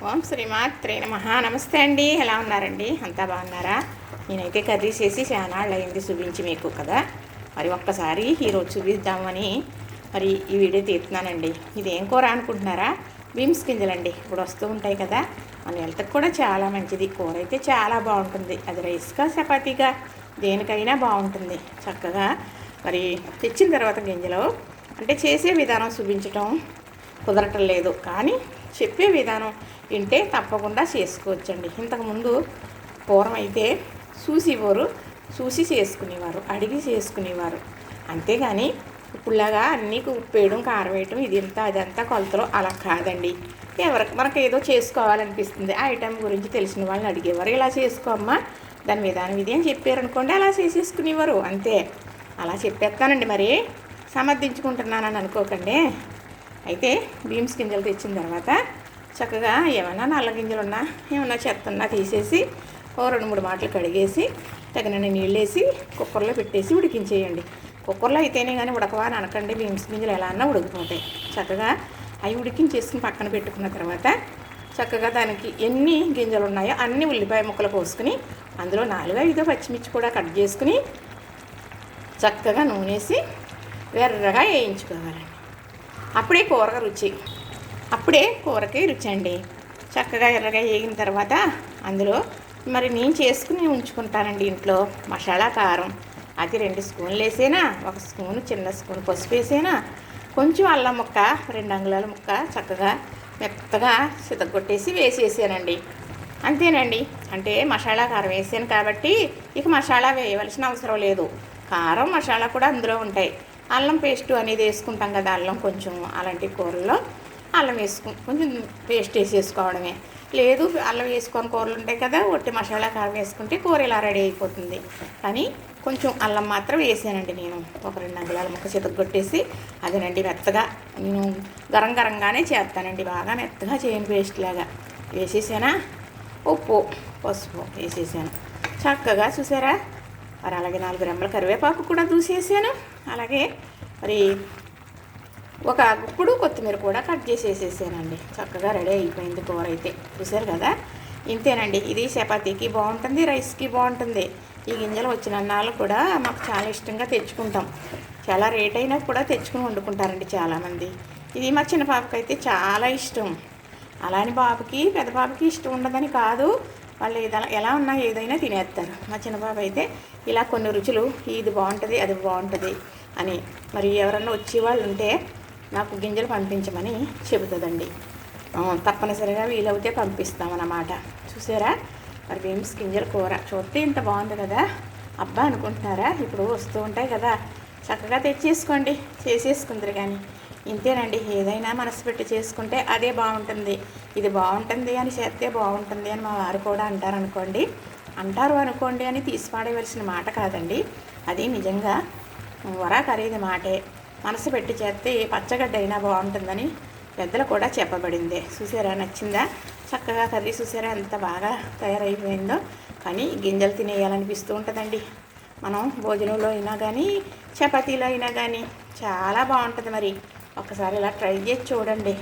ఓం శ్రీమాత్రే నమః. నమస్తే అండి, ఎలా ఉన్నారండి? అంతా బాగున్నారా? నేనైతే కర్రీ చేసి చాలా అయింది చూపించి మీకు కదా, మరి ఒక్కసారి ఈరోజు చూపిద్దామని మరి ఈ వీడియో తీస్తున్నానండి. ఇదేం కూర అనుకుంటున్నారా? బీన్స్ గింజలండి. ఇప్పుడు వస్తూ ఉంటాయి కదా, మన హెల్త్కి కూడా చాలా మంచిది. కూర అయితే చాలా బాగుంటుంది. అది రైస్గా చపాతీగా దేనికైనా బాగుంటుంది. చక్కగా మరి తెచ్చిన తర్వాత గింజలు అంటే చేసే విధానం చూపించటం కుదరటం లేదు, కానీ చెప్పే విధానం వింటే తప్పకుండా చేసుకోవచ్చండి. ఇంతకుముందు పూర్వం అయితే చూసి చేసుకునేవారు, అడిగి చేసుకునేవారు. అంతేగాని ఇప్పుడులాగా అన్నీ ఉప్పు వేయడం, కారం వేయడం, ఇదంతా అదంతా కొలతలో అలా కాదండి. ఎవరికి మనకు ఏదో చేసుకోవాలనిపిస్తుంది, ఆ ఐటెం గురించి తెలిసిన వాళ్ళని అడిగేవారు. ఇలా చేసుకోమ్మా, దాని విధానం ఇది అని చెప్పారనుకోండి, అలా చేసేసుకునేవారు. అంతే, అలా చెప్పేస్తానండి. మరి సమర్థించుకుంటున్నానని అనుకోకండి. అయితే బీన్స్ గింజలు తెచ్చిన తర్వాత చక్కగా ఏమైనా నల్ల గింజలు ఉన్నా ఏమన్నా చెత్త ఉన్నా తీసేసి ఓ 2-3 మాటలు కడిగేసి తగినన్ని నీళ్ళు వేసి కుక్కర్లో పెట్టేసి ఉడికించేయండి. కుక్కర్లో అయితేనే కానీ ఉడకవా అని అనకండి. బీన్స్ గింజలు ఎలా అన్నా ఉడికిపోతాయి. చక్కగా అవి ఉడికించేసుకుని పక్కన పెట్టుకున్న తర్వాత చక్కగా దానికి ఎన్ని గింజలు ఉన్నాయో అన్ని ఉల్లిపాయ ముక్కలు పోసుకుని అందులో 4-5 పచ్చిమిర్చి కూడా కట్ చేసుకుని చక్కగా నూనెసి ఎర్రగా వేయించుకోవాలండి. అప్పుడే కూరకి రుచి అండి. చక్కగా ఎర్రగా వేగిన తర్వాత అందులో మరి నేను చేసుకుని ఉంచుకుంటానండి ఇంట్లో మసాలా కారం. అది 2 స్పూన్లు వేసేనా, 1 స్పూను చిన్న స్పూన్ పసుపు వేసేనా, కొంచెం అల్లం ముక్క 2 అంగుళాల ముక్క చక్కగా మెత్తగా సితగొట్టేసి వేసేసానండి. అంతేనండి. అంటే మసాలా కారం వేసాను కాబట్టి ఇక మసాలా వేయవలసిన అవసరం లేదు. కారం మసాలా కూడా అందులో ఉంటాయి. అల్లం పేస్టు అనేది వేసుకుంటాం కదా, అల్లం కొంచెం అలాంటి కూరల్లో అల్లం కొంచెం పేస్ట్ వేసేసుకోవడమే. లేదు అల్లం వేసుకొని కూరలు ఉంటాయి కదా, ఒట్టి మసాలా కారం వేసుకుంటే కూర ఇలా రెడీ అయిపోతుంది. కానీ కొంచెం అల్లం మాత్రం వేసానండి నేను. ఒక 2 అంగుళాల ముక్క చితగొట్టేసి అదేనండి మెత్తగా నేను గరంగానే చేస్తానండి. బాగా మెత్తగా చేయను, పేస్ట్ లాగా వేసేసానా. ఉప్పు పసుపు వేసేసాను. చక్కగా చూసారా. మరి అలాగే 4 రెమ్మల కరివేపాకు కూడా దూసేసాను. అలాగే మరి ఒక గుప్పుడు కొత్తిమీర కూడా కట్ చేసేసేసానండి. చక్కగా రెడీ అయిపోయింది కూర అయితే. చూసారు కదా, ఇంతేనండి. ఇది చపాతీకి బాగుంటుంది, రైస్కి బాగుంటుంది. ఈ గింజలు వచ్చిన అన్నాలు కూడా మాకు చాలా ఇష్టంగా తెచ్చుకుంటాం. చాలా రేట్ అయినా కూడా తెచ్చుకుని వండుకుంటారండి చాలామంది. ఇది మా చిన్న పాపకి అయితే చాలా ఇష్టం. అలాని బాబుకి పెద్ద బాబుకి ఇష్టం ఉండదని కాదు, వాళ్ళు ఎలా ఉన్నా ఏదైనా తినేస్తారు. మా చిన్నబాబు అయితే ఇలా కొన్ని రుచులు ఇది బాగుంటుంది అది బాగుంటుంది అని మరి ఎవరన్నా వచ్చేవాళ్ళు ఉంటే నాకు గింజలు పంపించమని చెబుతుందండి. తప్పనిసరిగా వీలవుతే పంపిస్తామన్నమాట. చూసారా, మరి బీన్స్ గింజల కూర చూస్తే ఇంత బాగుంది కదా, అబ్బా అనుకుంటున్నారా? ఇప్పుడు వస్తూ ఉంటాయి కదా, చక్కగా తెచ్చేసుకోండి, చేసేసుకుందరు. కానీ ఇంతేనండి, ఏదైనా మనసు పెట్టి చేసుకుంటే అదే బాగుంటుంది. ఇది బాగుంటుంది అని చేస్తే బాగుంటుంది అని మా వారు కూడా అంటారు అనుకోండి అని తీసిపాడేవలసిన మాట కాదండి. అది నిజంగా వరా ఖరీదు మాటే. మనసు పెట్టి చేస్తే ఏ పచ్చగడ్డ అయినా బాగుంటుందని పెద్దలు కూడా చెప్పబడిందే. చూసారా, నచ్చిందా? చక్కగా కర్రీ చూసారా ఎంత బాగా తయారైపోయిందో. కానీ గింజలు తినేయాలనిపిస్తూ ఉంటుందండి. మనం భోజనంలో అయినా కానీ చపాతీలో అయినా కానీ చాలా బాగుంటుంది. మరి ఒకసారి ఇలా ట్రై చేసి చూడండి.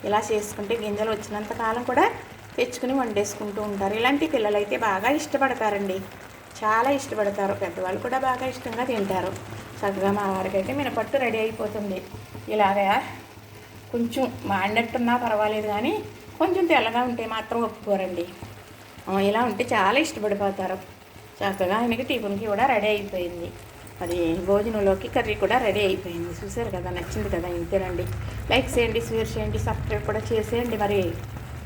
ఇలా చేసుకుంటే గింజలు వచ్చినంత కాలం కూడా తెచ్చుకుని వండేసుకుంటూ ఉంటారు. ఇలాంటి పిల్లలు అయితే బాగా ఇష్టపడతారండి, చాలా ఇష్టపడతారు. పెద్దవాళ్ళు కూడా బాగా ఇష్టంగా తింటారు. చక్కగా మా వారికి అయితే మినపట్టు రెడీ అయిపోతుంది. ఇలాగా కొంచెం మాడినట్టున్నా పర్వాలేదు, కానీ కొంచెం తెల్లగా ఉంటే మాత్రం ఒప్పుకోరండి. ఇలా ఉంటే చాలా ఇష్టపడిపోతారు. చక్కగా ఆయనకి టిఫిన్కి కూడా రెడీ అయిపోయింది. అది భోజనంలోకి కర్రీ కూడా రెడీ అయిపోయింది. చూసారు కదా, నచ్చింది కదా. ఇంతేనండి. లైక్ చేయండి, షేర్ చేయండి, సబ్స్క్రైబ్ కూడా చేసేయండి. మరి